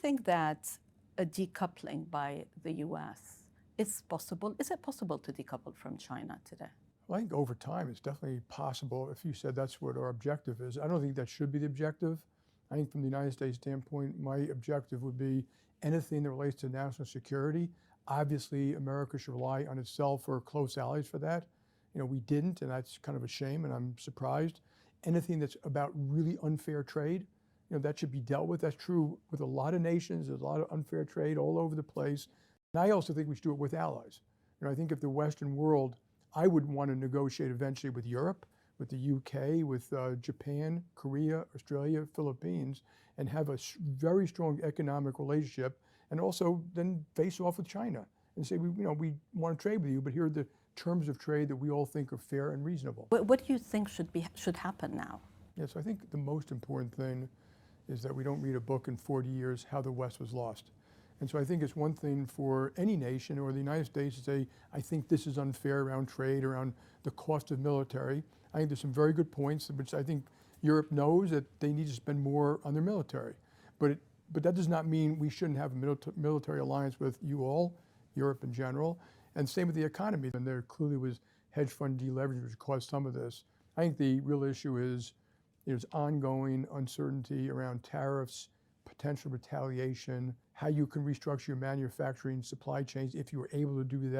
think that a decoupling by the US is possible? Is it possible to decouple from China today? Well, I think over time it's definitely possible if you said that's what our objective is. I don't think that should be the objective. I think from the United States standpoint, my objective would be anything that relates to national security. Obviously, America should rely on itself for close allies for that. You know, we didn't, and that's kind of a shame, and I'm surprised. Anything that's about really unfair trade, you know, that should be dealt with. That's true with a lot of nations. There's a lot of unfair trade all over the place. And I also think we should do it with allies. You know, I think if the Western world, I would want to negotiate eventually with Europe, with the UK, with Japan, Korea, Australia, Philippines, and have a very strong economic relationship, and also then face off with China and say, we want to trade with you, but here are the terms of trade that we all think are fair and reasonable. What do you think should happen now? Yeah, so I think the most important thing is that we don't read a book in 40 years, How the West Was Lost. And so I think it's one thing for any nation or the United States to say, I think this is unfair around trade, around the cost of military. I think there's some very good points, which I think Europe knows that they need to spend more on their military. But that does not mean we shouldn't have a military alliance with you all, Europe in general. And same with the economy. And there clearly was hedge fund deleveraging, which caused some of this. I think the real issue is there's ongoing uncertainty around tariffs, potential retaliation, how you can restructure your manufacturing supply chains if you were able to do that.